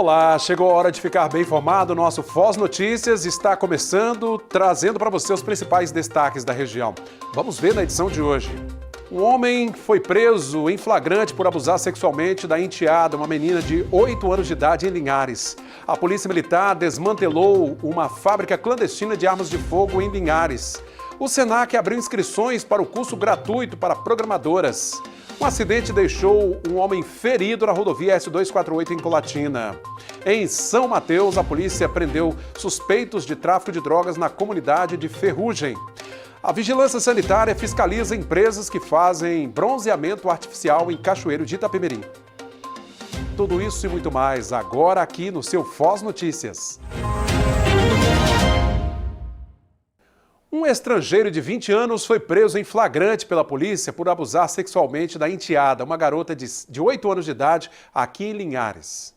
Olá, chegou a hora de ficar bem informado. Nosso Foz Notícias está começando, trazendo para você os principais destaques da região. Vamos ver na edição de hoje. Um homem foi preso em flagrante por abusar sexualmente da enteada, uma menina de 8 anos de idade, em Linhares. A Polícia Militar desmantelou uma fábrica clandestina de armas de fogo em Linhares. O Senac abriu inscrições para o curso gratuito para programadoras. Um acidente deixou um homem ferido na rodovia S248 em Colatina. Em São Mateus, a polícia prendeu suspeitos de tráfico de drogas na comunidade de Ferrugem. A Vigilância Sanitária fiscaliza empresas que fazem bronzeamento artificial em Cachoeiro de Itapemirim. Tudo isso e muito mais agora aqui no seu Foz Notícias. Um estrangeiro de 20 anos foi preso em flagrante pela polícia por abusar sexualmente da enteada, uma garota de 8 anos de idade, aqui em Linhares.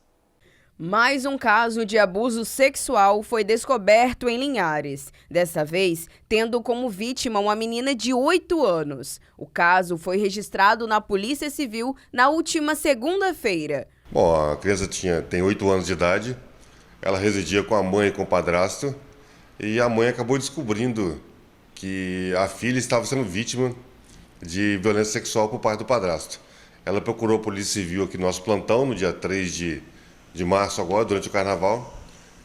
Mais um caso de abuso sexual foi descoberto em Linhares, dessa vez tendo como vítima uma menina de 8 anos. O caso foi registrado na Polícia Civil na última segunda-feira. Bom, a criança tem 8 anos de idade, ela residia com a mãe e com o padrasto, e a mãe acabou descobrindo que a filha estava sendo vítima de violência sexual por parte do padrasto. Ela procurou a Polícia Civil aqui no nosso plantão, no dia 3 de março agora, durante o carnaval,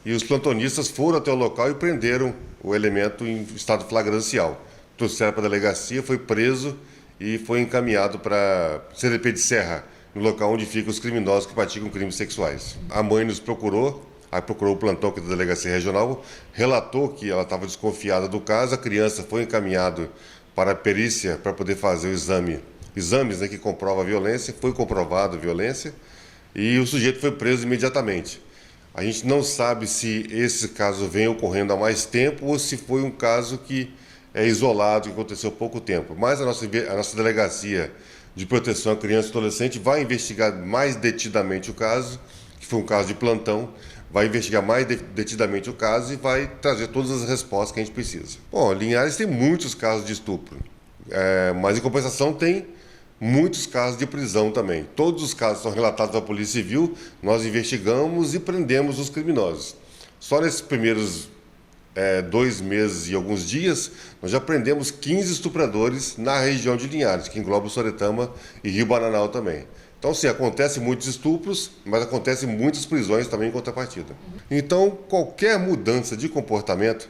e os plantonistas foram até o local e prenderam o elemento em estado flagrancial. Trouxeram para a delegacia, foi preso e foi encaminhado para CDP de Serra, no local onde ficam os criminosos que praticam crimes sexuais. A mãe nos procurou, aí procurou o plantão aqui da Delegacia Regional, relatou que ela estava desconfiada do caso, a criança foi encaminhada para a perícia para poder fazer o exames, né, que comprovam a violência, foi comprovada a violência e o sujeito foi preso imediatamente. A gente não sabe se esse caso vem ocorrendo há mais tempo ou se foi um caso que é isolado, que aconteceu há pouco tempo, mas a nossa Delegacia de Proteção à Criança e Adolescente vai investigar mais detidamente o caso, que foi um caso de plantão, vai investigar mais detidamente o caso e vai trazer todas as respostas que a gente precisa. Bom, Linhares tem muitos casos de estupro, mas em compensação tem muitos casos de prisão também. Todos os casos são relatados à Polícia Civil, nós investigamos e prendemos os criminosos. Só nesses primeiros 2 meses e alguns dias, nós já prendemos 15 estupradores na região de Linhares, que engloba o Soretama e Rio Bananal também. Então, sim, acontecem muitos estupros, mas acontecem muitas prisões também em contrapartida. Então, qualquer mudança de comportamento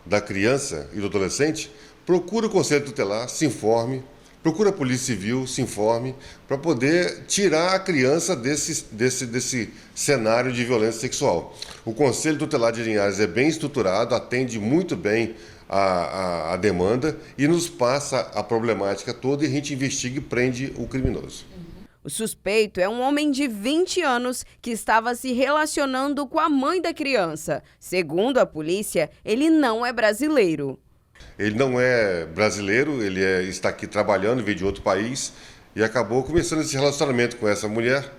da criança e do adolescente, procura o Conselho Tutelar, se informe, procura a Polícia Civil, se informe, para poder tirar a criança desse cenário de violência sexual. O Conselho Tutelar de Linhares é bem estruturado, atende muito bem a demanda e nos passa a problemática toda e a gente investiga e prende o criminoso. O suspeito é um homem de 20 anos que estava se relacionando com a mãe da criança. Segundo a polícia, ele não é brasileiro. Ele não é brasileiro, ele está aqui trabalhando, veio de outro país e acabou começando esse relacionamento com essa mulher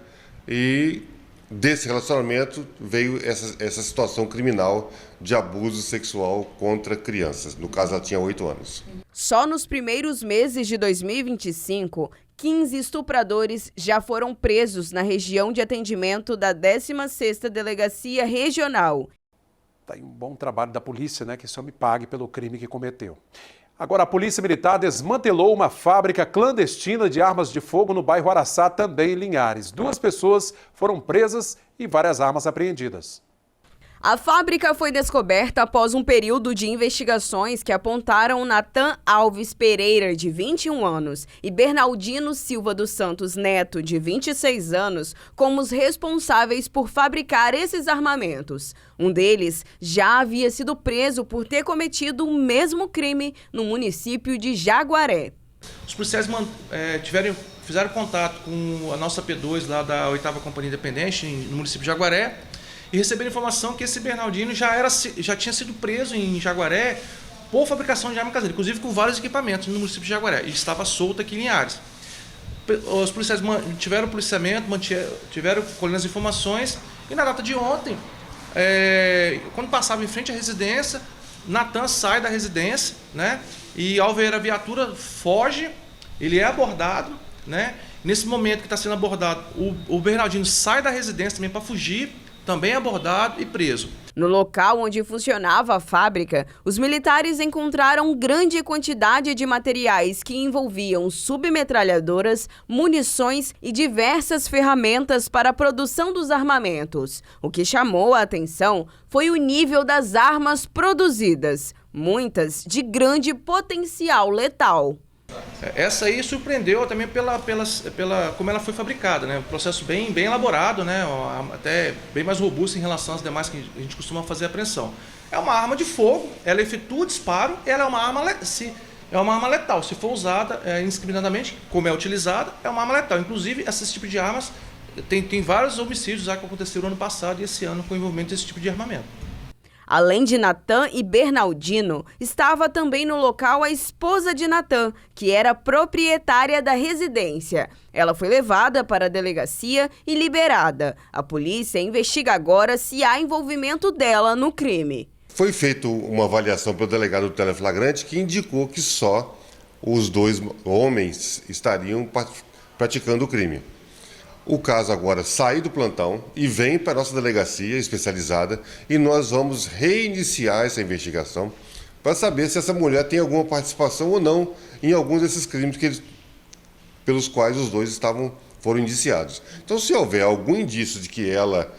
e desse relacionamento veio essa situação criminal de abuso sexual contra crianças. No caso, ela tinha 8 anos. Só nos primeiros meses de 2025, 15 estupradores já foram presos na região de atendimento da 16ª Delegacia Regional. Tá aí um bom trabalho da polícia, né? Que esse homem pague pelo crime que cometeu. Agora, a Polícia Militar desmantelou uma fábrica clandestina de armas de fogo no bairro Araçá, também em Linhares. 2 pessoas foram presas e várias armas apreendidas. A fábrica foi descoberta após um período de investigações que apontaram Natan Alves Pereira, de 21 anos, e Bernardino Silva dos Santos Neto, de 26 anos, como os responsáveis por fabricar esses armamentos. Um deles já havia sido preso por ter cometido o mesmo crime no município de Jaguaré. Os policiais fizeram contato com a nossa P2 lá da 8ª Companhia Independente, no município de Jaguaré, e receberam informação que esse Bernardino já tinha sido preso em Jaguaré por fabricação de arma caseira, inclusive com vários equipamentos no município de Jaguaré, e estava solto aqui em Linhares. Os policiais tiveram policiamento, tiveram colhendo as informações, e na data de ontem, quando passava em frente à residência, Natan sai da residência, né? E ao ver a viatura, foge, ele é abordado, né? Nesse momento que está sendo abordado, o Bernardino sai da residência também para fugir, também abordado e preso. No local onde funcionava a fábrica, os militares encontraram grande quantidade de materiais que envolviam submetralhadoras, munições e diversas ferramentas para a produção dos armamentos. O que chamou a atenção foi o nível das armas produzidas, muitas de grande potencial letal. Essa aí surpreendeu também pela como ela foi fabricada, né? Um processo bem elaborado, né? Até bem mais robusto em relação às demais que a gente costuma fazer a apreensão. É uma arma de fogo, ela efetua o disparo, ela é uma arma letal. Se for usada indiscriminadamente, como é utilizada, é uma arma letal. Inclusive, esse tipo de armas tem vários homicídios já que aconteceram ano passado e esse ano com o envolvimento desse tipo de armamento. Além de Natan e Bernardino, estava também no local a esposa de Natan, que era proprietária da residência. Ela foi levada para a delegacia e liberada. A polícia investiga agora se há envolvimento dela no crime. Foi feita uma avaliação pelo delegado do teleflagrante que indicou que só os 2 homens estariam praticando o crime. O caso agora sai do plantão e vem para a nossa delegacia especializada e nós vamos reiniciar essa investigação para saber se essa mulher tem alguma participação ou não em alguns desses crimes pelos quais os 2 foram indiciados. Então, se houver algum indício de que ela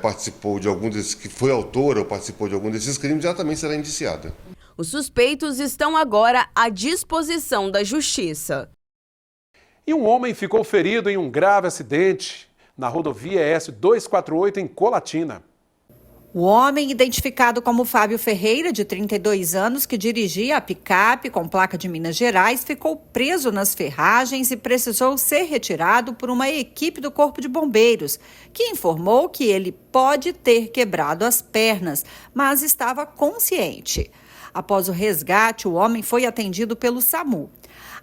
participou de algum desses, que foi autora ou participou de algum desses crimes, ela também será indiciada. Os suspeitos estão agora à disposição da justiça. E um homem ficou ferido em um grave acidente na rodovia ES 248 em Colatina. O homem, identificado como Fábio Ferreira, de 32 anos, que dirigia a picape com placa de Minas Gerais, ficou preso nas ferragens e precisou ser retirado por uma equipe do Corpo de Bombeiros, que informou que ele pode ter quebrado as pernas, mas estava consciente. Após o resgate, o homem foi atendido pelo SAMU.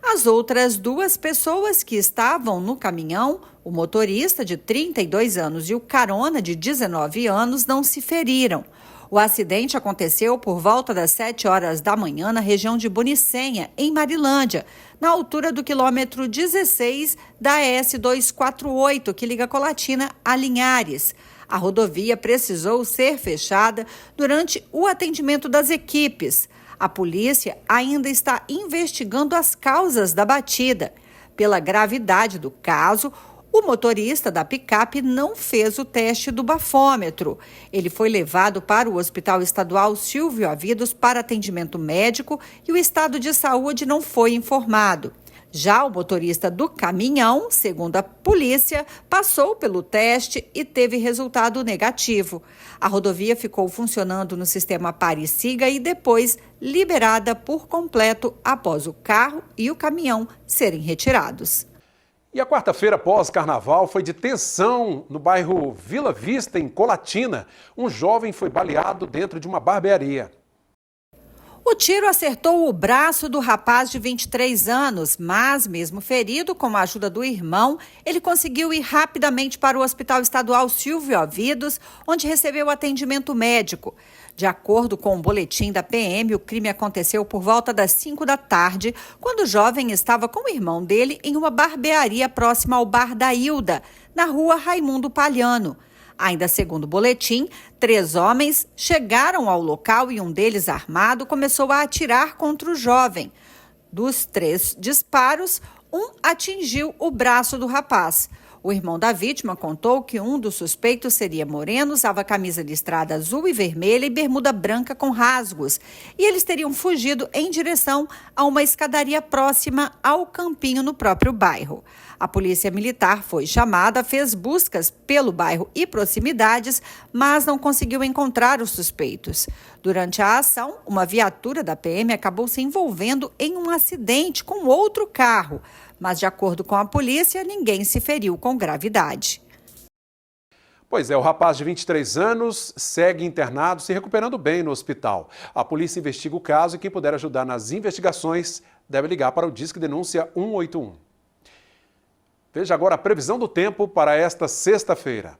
As outras 2 pessoas que estavam no caminhão, o motorista de 32 anos e o carona de 19 anos, não se feriram. O acidente aconteceu por volta das 7 horas da manhã na região de Bonicenha, em Marilândia, na altura do quilômetro 16 da ES 248, que liga Colatina a Linhares. A rodovia precisou ser fechada durante o atendimento das equipes. A polícia ainda está investigando as causas da batida. Pela gravidade do caso, o motorista da picape não fez o teste do bafômetro. Ele foi levado para o Hospital Estadual Silvio Avidos para atendimento médico e o estado de saúde não foi informado. Já o motorista do caminhão, segundo a polícia, passou pelo teste e teve resultado negativo. A rodovia ficou funcionando no sistema Pare-Siga e depois liberada por completo após o carro e o caminhão serem retirados. E a quarta-feira pós-carnaval foi de tensão no bairro Vila Vista, em Colatina. Um jovem foi baleado dentro de uma barbearia. O tiro acertou o braço do rapaz de 23 anos, mas, mesmo ferido, com a ajuda do irmão, ele conseguiu ir rapidamente para o Hospital Estadual Silvio Avidos, onde recebeu atendimento médico. De acordo com o boletim da PM, o crime aconteceu por volta das 5 da tarde, quando o jovem estava com o irmão dele em uma barbearia próxima ao Bar da Hilda, na rua Raimundo Palhano. Ainda segundo o boletim, 3 homens chegaram ao local e um deles, armado, começou a atirar contra o jovem. Dos 3 disparos, um atingiu o braço do rapaz. O irmão da vítima contou que um dos suspeitos seria moreno, usava camisa listrada azul e vermelha e bermuda branca com rasgos. E eles teriam fugido em direção a uma escadaria próxima ao campinho no próprio bairro. A polícia militar foi chamada, fez buscas pelo bairro e proximidades, mas não conseguiu encontrar os suspeitos. Durante a ação, uma viatura da PM acabou se envolvendo em um acidente com outro carro. Mas, de acordo com a polícia, ninguém se feriu com gravidade. Pois é, o rapaz de 23 anos segue internado, se recuperando bem no hospital. A polícia investiga o caso e quem puder ajudar nas investigações deve ligar para o Disque Denúncia 181. Veja agora a previsão do tempo para esta sexta-feira.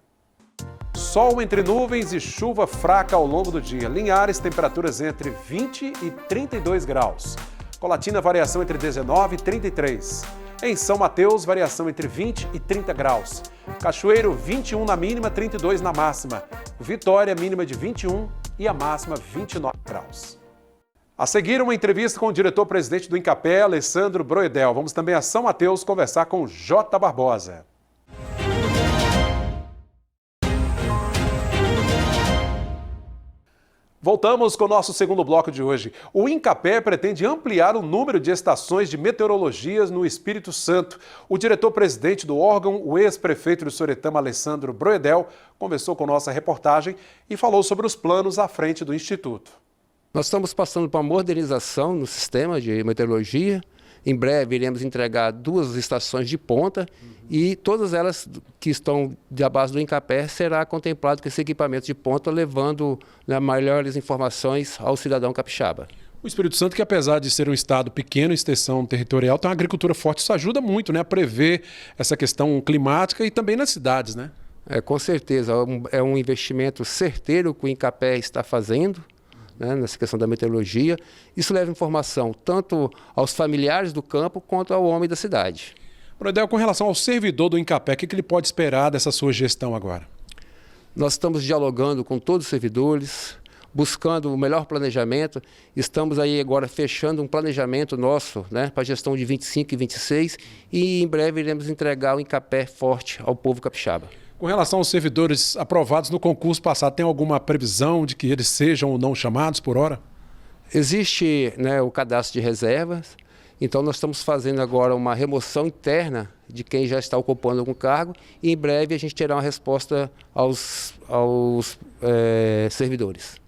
Sol entre nuvens e chuva fraca ao longo do dia. Linhares, temperaturas entre 20 e 32 graus. Colatina, variação entre 19 e 33. Em São Mateus, variação entre 20 e 30 graus. Cachoeiro, 21 na mínima, 32 na máxima. Vitória, mínima de 21 e a máxima 29 graus. A seguir, uma entrevista com o diretor-presidente do Incapé, Alessandro Broedel. Vamos também a São Mateus conversar com J. Barbosa. Voltamos com o nosso segundo bloco de hoje. O Incapé pretende ampliar o número de estações de meteorologia no Espírito Santo. O diretor-presidente do órgão, o ex-prefeito de Soretama, Alessandro Broedel, conversou com nossa reportagem e falou sobre os planos à frente do Instituto. Nós estamos passando por uma modernização no sistema de meteorologia. Em breve iremos entregar 2 estações de ponta e todas elas que estão da base do Incapé será contemplado com esse equipamento de ponta, levando maiores informações ao cidadão capixaba. O Espírito Santo, que apesar de ser um estado pequeno em extensão territorial, tem uma agricultura forte. Isso ajuda muito, né, a prever essa questão climática e também nas cidades, né? Com certeza, é um investimento certeiro que o Incapé está fazendo, né, nessa questão da meteorologia. Isso leva informação tanto aos familiares do campo quanto ao homem da cidade. Broedel, com relação ao servidor do Incapé, o que ele pode esperar dessa sua gestão agora? Nós estamos dialogando com todos os servidores, buscando o melhor planejamento. Estamos aí agora fechando um planejamento nosso, né, para a gestão de 25 e 26 e em breve iremos entregar o Incapé forte ao povo capixaba. Com relação aos servidores aprovados no concurso passado, tem alguma previsão de que eles sejam ou não chamados por hora? Existe, né, o cadastro de reservas, então nós estamos fazendo agora uma remoção interna de quem já está ocupando algum cargo e em breve a gente terá uma resposta aos servidores.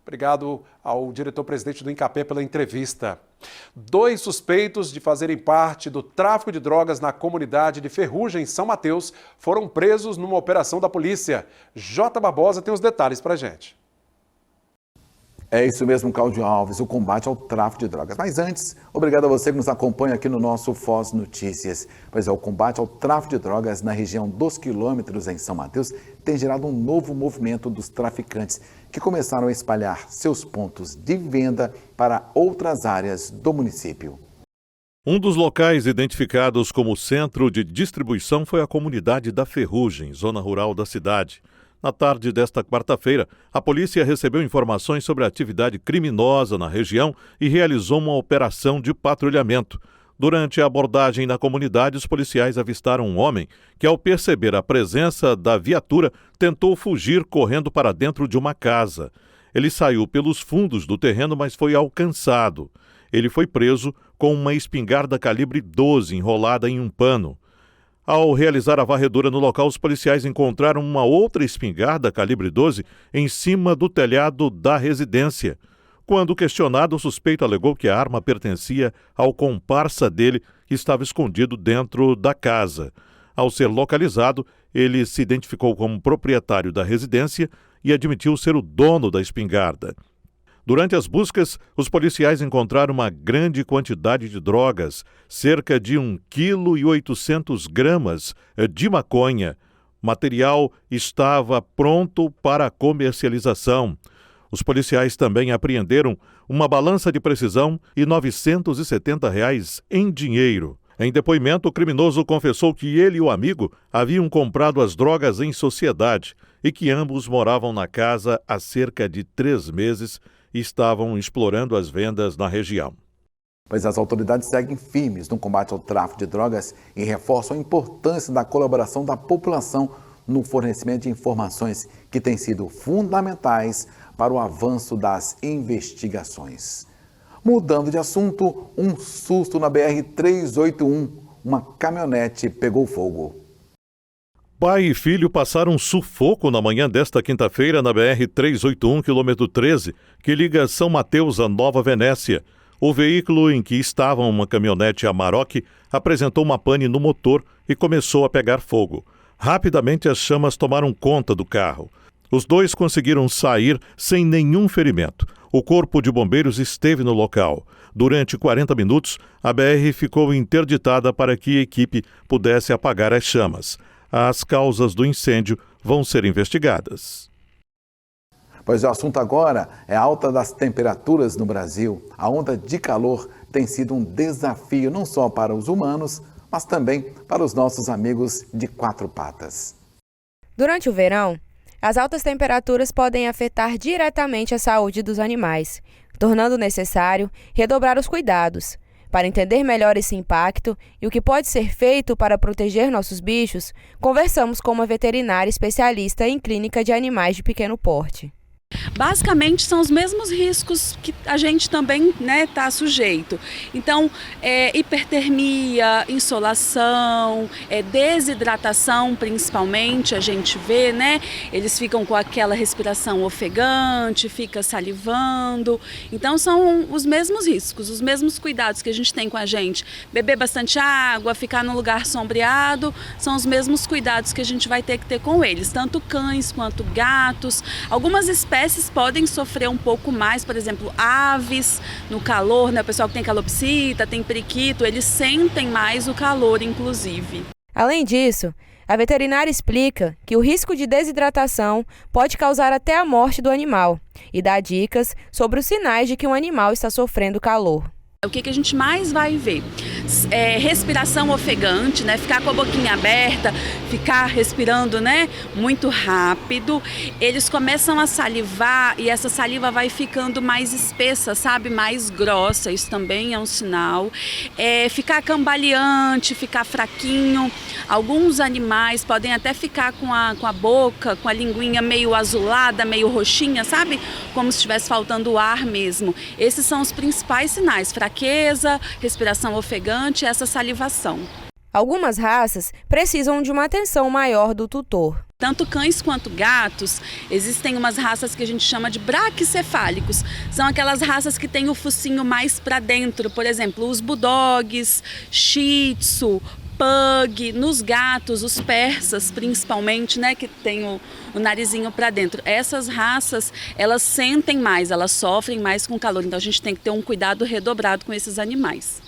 Obrigado ao diretor-presidente do Incapé pela entrevista. 2 suspeitos de fazerem parte do tráfico de drogas na comunidade de Ferrugem, em São Mateus, foram presos numa operação da polícia. J. Barbosa tem os detalhes para a gente. É isso mesmo, Cláudio Alves, o combate ao tráfico de drogas. Mas antes, obrigado a você que nos acompanha aqui no nosso Foz Notícias. Pois é, o combate ao tráfico de drogas na região dos quilômetros em São Mateus tem gerado um novo movimento dos traficantes que começaram a espalhar seus pontos de venda para outras áreas do município. Um dos locais identificados como centro de distribuição foi a comunidade da Ferrugem, zona rural da cidade. Na tarde desta quarta-feira, a polícia recebeu informações sobre a atividade criminosa na região e realizou uma operação de patrulhamento. Durante a abordagem na comunidade, os policiais avistaram um homem que, ao perceber a presença da viatura, tentou fugir correndo para dentro de uma casa. Ele saiu pelos fundos do terreno, mas foi alcançado. Ele foi preso com uma espingarda calibre 12 enrolada em um pano. Ao realizar a varredura no local, os policiais encontraram uma outra espingarda calibre 12 em cima do telhado da residência. Quando questionado, o suspeito alegou que a arma pertencia ao comparsa dele, que estava escondido dentro da casa. Ao ser localizado, ele se identificou como proprietário da residência e admitiu ser o dono da espingarda. Durante as buscas, os policiais encontraram uma grande quantidade de drogas, cerca de 1,8 kg de maconha. O material estava pronto para comercialização. Os policiais também apreenderam uma balança de precisão e R$ 970 em dinheiro. Em depoimento, o criminoso confessou que ele e o amigo haviam comprado as drogas em sociedade e que ambos moravam na casa há cerca de 3 meses e estavam explorando as vendas na região. Pois as autoridades seguem firmes no combate ao tráfico de drogas e reforçam a importância da colaboração da população no fornecimento de informações que têm sido fundamentais para o avanço das investigações. Mudando de assunto, um susto na BR-381. Uma caminhonete pegou fogo. Pai e filho passaram sufoco na manhã desta quinta-feira na BR-381, quilômetro 13, que liga São Mateus a Nova Venécia. O veículo em que estava uma caminhonete Amarok apresentou uma pane no motor e começou a pegar fogo. Rapidamente as chamas tomaram conta do carro. Os dois conseguiram sair sem nenhum ferimento. O corpo de bombeiros esteve no local. Durante 40 minutos, a BR ficou interditada para que a equipe pudesse apagar as chamas. As causas do incêndio vão ser investigadas. Pois o assunto agora é a alta das temperaturas no Brasil. A onda de calor tem sido um desafio não só para os humanos, mas também para os nossos amigos de quatro patas. Durante o verão, as altas temperaturas podem afetar diretamente a saúde dos animais, tornando necessário redobrar os cuidados. Para entender melhor esse impacto e o que pode ser feito para proteger nossos bichos, conversamos com uma veterinária especialista em clínica de animais de pequeno porte. Basicamente são os mesmos riscos que a gente também está sujeito. Então, hipertermia, insolação, desidratação principalmente, a gente vê, eles ficam com aquela respiração ofegante, fica salivando. Então são os mesmos riscos, os mesmos cuidados que a gente tem com a gente. Beber bastante água, ficar num lugar sombreado, são os mesmos cuidados que a gente vai ter que ter com eles, tanto cães quanto gatos. Algumas espécies podem sofrer um pouco mais, por exemplo, aves no calor, o pessoal que tem calopsita, tem periquito, eles sentem mais o calor, inclusive. Além disso, a veterinária explica que o risco de desidratação pode causar até a morte do animal e dá dicas sobre os sinais de que um animal está sofrendo calor. O que a gente mais vai ver? Respiração ofegante, ficar com a boquinha aberta, ficar respirando, muito rápido. Eles começam a salivar e essa saliva vai ficando mais espessa, mais grossa. Isso também é um sinal. Ficar cambaleante, ficar fraquinho. Alguns animais podem até ficar com a boca, com a linguinha meio azulada, meio roxinha, como se estivesse faltando ar mesmo. Esses são os principais sinais: fraqueza, respiração ofegante e essa salivação. Algumas raças precisam de uma atenção maior do tutor. Tanto cães quanto gatos, existem umas raças que a gente chama de braquicefálicos. São aquelas raças que têm o focinho mais para dentro, por exemplo, os bulldogs, shih tzu, pug. Nos gatos, os persas principalmente, que tem o narizinho para dentro. Essas raças, elas sentem mais, elas sofrem mais com calor, então a gente tem que ter um cuidado redobrado com esses animais.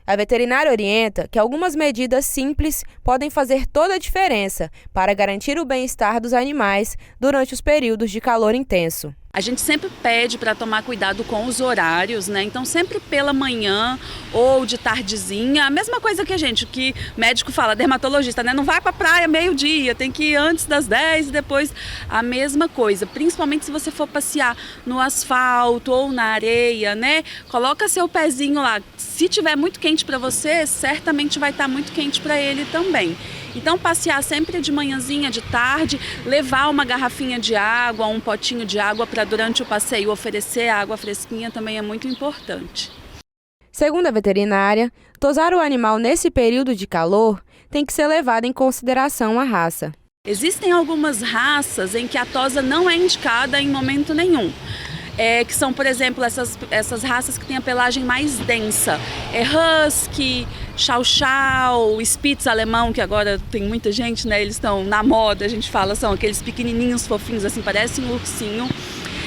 A veterinária orienta que algumas medidas simples podem fazer toda a diferença para garantir o bem-estar dos animais durante os períodos de calor intenso. A gente sempre pede para tomar cuidado com os horários, Então sempre pela manhã ou de tardezinha, a mesma coisa que que médico fala, dermatologista, Não vai para a praia meio-dia, tem que ir antes das 10 e depois a mesma coisa. Principalmente se você for passear no asfalto ou na areia, Coloca seu pezinho lá. Se tiver muito quente para você, certamente vai estar muito quente para ele também. Então passear sempre de manhãzinha, de tarde, levar uma garrafinha de água, um potinho de água para durante o passeio oferecer água fresquinha também é muito importante. Segundo a veterinária, tosar o animal nesse período de calor tem que ser levado em consideração a raça. Existem algumas raças em que a tosa não é indicada em momento nenhum. Que são, por exemplo, essas raças que têm a pelagem mais densa. Husky, Chow Chow, Spitz alemão, que agora tem muita gente, eles estão na moda, a gente fala, são aqueles pequenininhos fofinhos, parecem um ursinho.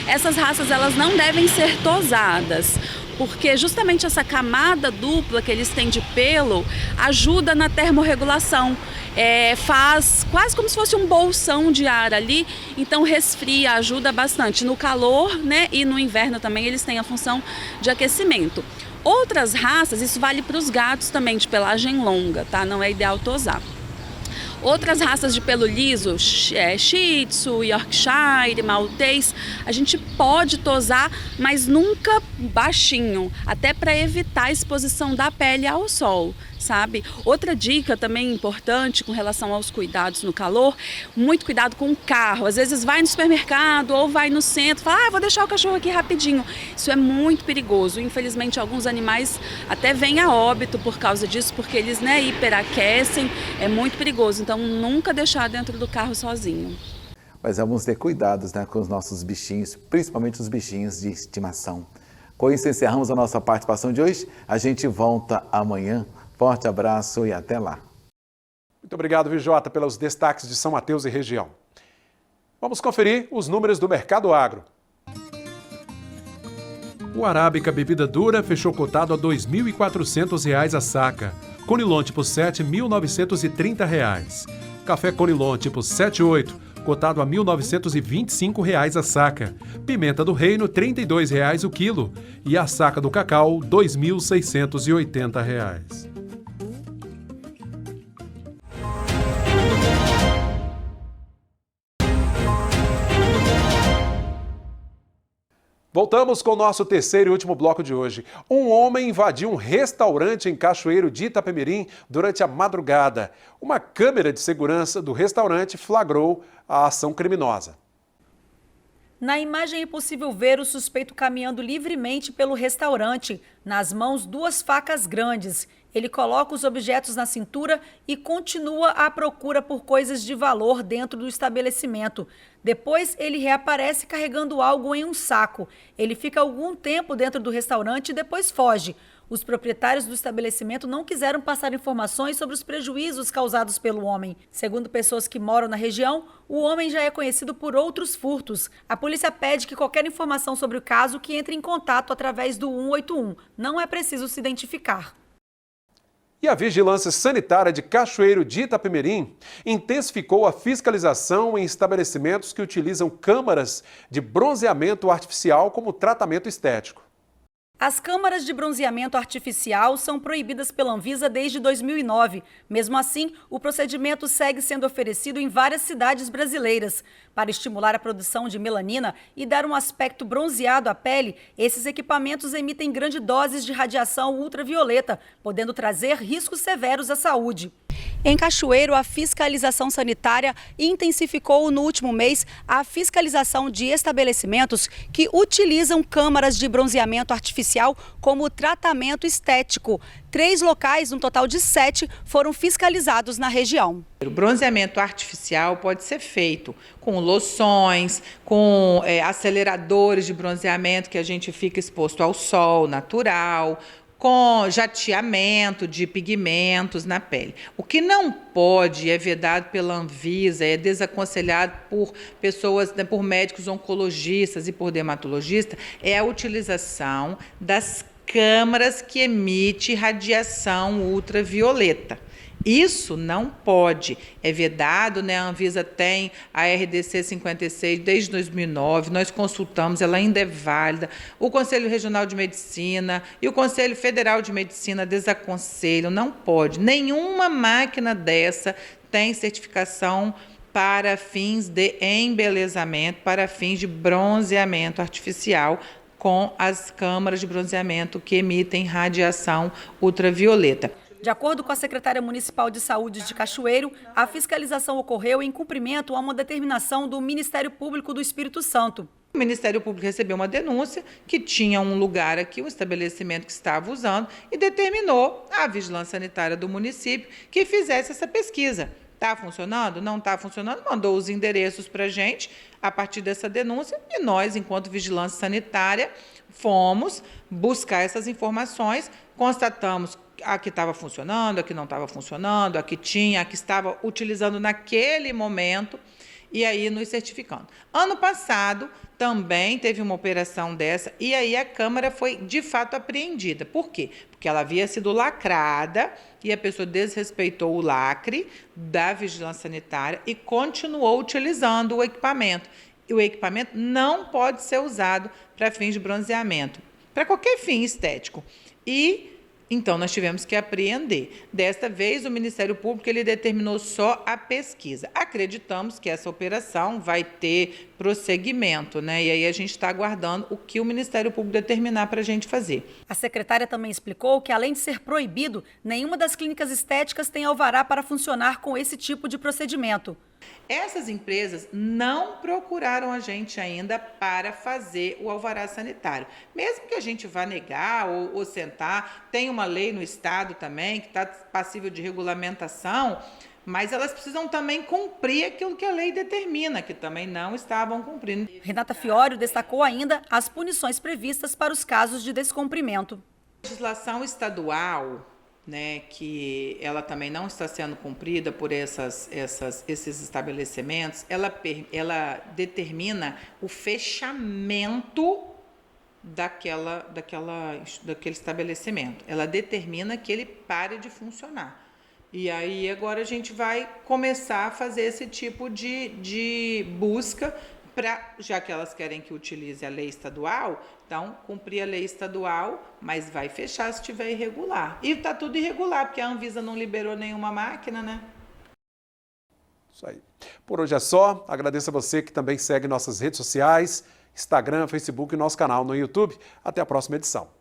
Essas raças, elas não devem ser tosadas, porque justamente essa camada dupla que eles têm de pelo ajuda na termorregulação. Faz quase como se fosse um bolsão de ar ali, então resfria, ajuda bastante. No calor, e no inverno também eles têm a função de aquecimento. Outras raças, isso vale para os gatos também de pelagem longa, não é ideal tosar. Outras raças de pelo liso, Shih Tzu, Yorkshire, Maltês, a gente pode tosar, mas nunca baixinho, até para evitar a exposição da pele ao sol, Outra dica também importante com relação aos cuidados no calor, muito cuidado com o carro. Às vezes vai no supermercado ou vai no centro, fala, vou deixar o cachorro aqui rapidinho. Isso é muito perigoso. Infelizmente, alguns animais até vêm a óbito por causa disso, porque eles hiperaquecem, é muito perigoso. Então, nunca deixar dentro do carro sozinho. Mas vamos ter cuidados com os nossos bichinhos, principalmente os bichinhos de estimação. Com isso, encerramos a nossa participação de hoje. A gente volta amanhã. Forte abraço e até lá. Muito obrigado, Vijota, pelos destaques de São Mateus e região. Vamos conferir os números do Mercado Agro. O arábica bebida dura fechou cotado a R$ 2.400 a saca. Conilon tipo 7, R$ 1.930. Café Conilon tipo 78, cotado a R$ 1.925 a saca. Pimenta do reino, R$ 32 o quilo. E a saca do cacau, R$ 2.680. Voltamos com o nosso terceiro e último bloco de hoje. Um homem invadiu um restaurante em Cachoeiro de Itapemirim durante a madrugada. Uma câmera de segurança do restaurante flagrou a ação criminosa. Na imagem é possível ver o suspeito caminhando livremente pelo restaurante. Nas mãos, 2 facas grandes. Ele coloca os objetos na cintura e continua à procura por coisas de valor dentro do estabelecimento. Depois, ele reaparece carregando algo em um saco. Ele fica algum tempo dentro do restaurante e depois foge. Os proprietários do estabelecimento não quiseram passar informações sobre os prejuízos causados pelo homem. Segundo pessoas que moram na região, o homem já é conhecido por outros furtos. A polícia pede que qualquer informação sobre o caso que entre em contato através do 181. Não é preciso se identificar. E a Vigilância Sanitária de Cachoeiro de Itapemirim intensificou a fiscalização em estabelecimentos que utilizam câmaras de bronzeamento artificial como tratamento estético. As câmaras de bronzeamento artificial são proibidas pela Anvisa desde 2009. Mesmo assim, o procedimento segue sendo oferecido em várias cidades brasileiras. Para estimular a produção de melanina e dar um aspecto bronzeado à pele, esses equipamentos emitem grandes doses de radiação ultravioleta, podendo trazer riscos severos à saúde. Em Cachoeiro, a fiscalização sanitária intensificou no último mês a fiscalização de estabelecimentos que utilizam câmaras de bronzeamento artificial como tratamento estético. 3 locais, um total de 7, foram fiscalizados na região. O bronzeamento artificial pode ser feito com loções, com aceleradores de bronzeamento que a gente fica exposto ao sol natural, com jateamento de pigmentos na pele. O que não pode, é vedado pela Anvisa, é desaconselhado por pessoas, por médicos oncologistas e por dermatologistas, é a utilização das câmaras que emitem radiação ultravioleta. Isso não pode, é vedado, né? A Anvisa tem a RDC 56 desde 2009, nós consultamos, ela ainda é válida. O Conselho Regional de Medicina e o Conselho Federal de Medicina desaconselham, não pode. Nenhuma máquina dessa tem certificação para fins de embelezamento, para fins de bronzeamento artificial, com as câmaras de bronzeamento que emitem radiação ultravioleta. De acordo com a secretária municipal de saúde de Cachoeiro, a fiscalização ocorreu em cumprimento a uma determinação do Ministério Público do Espírito Santo. O Ministério Público recebeu uma denúncia que tinha um lugar aqui, um estabelecimento que estava usando, e determinou à Vigilância Sanitária do município que fizesse essa pesquisa. Está funcionando? Não está funcionando? Mandou os endereços para a gente a partir dessa denúncia e nós, enquanto Vigilância Sanitária, fomos buscar essas informações, constatamos a que estava funcionando, a que não estava funcionando, a que tinha, a que estava utilizando naquele momento, e aí nos certificando. Ano passado também teve uma operação dessa, e aí a câmara foi de fato apreendida. Por quê? Porque ela havia sido lacrada e a pessoa desrespeitou o lacre da Vigilância Sanitária e continuou utilizando o equipamento. E o equipamento não pode ser usado para fins de bronzeamento, para qualquer fim estético. Então, nós tivemos que apreender. Desta vez, o Ministério Público ele determinou só a pesquisa. Acreditamos que essa operação vai ter prosseguimento, né? E aí a gente está aguardando o que o Ministério Público determinar para a gente fazer. A secretária também explicou que, além de ser proibido, nenhuma das clínicas estéticas tem alvará para funcionar com esse tipo de procedimento. Essas empresas não procuraram a gente ainda para fazer o alvará sanitário. Mesmo que a gente vá negar ou sentar, tem uma lei no Estado também que está passível de regulamentação, mas elas precisam também cumprir aquilo que a lei determina, que também não estavam cumprindo. Renata Fiório destacou ainda as punições previstas para os casos de descumprimento. A legislação estadual, né, que ela também não está sendo cumprida por esses estabelecimentos, ela determina o fechamento daquele estabelecimento. Ela determina que ele pare de funcionar. E aí agora a gente vai começar a fazer esse tipo de busca, já que elas querem que utilize a lei estadual, então cumprir a lei estadual, mas vai fechar se estiver irregular. E está tudo irregular, porque a Anvisa não liberou nenhuma máquina, né? Isso aí. Por hoje é só. Agradeço a você que também segue nossas redes sociais, Instagram, Facebook e nosso canal no YouTube. Até a próxima edição.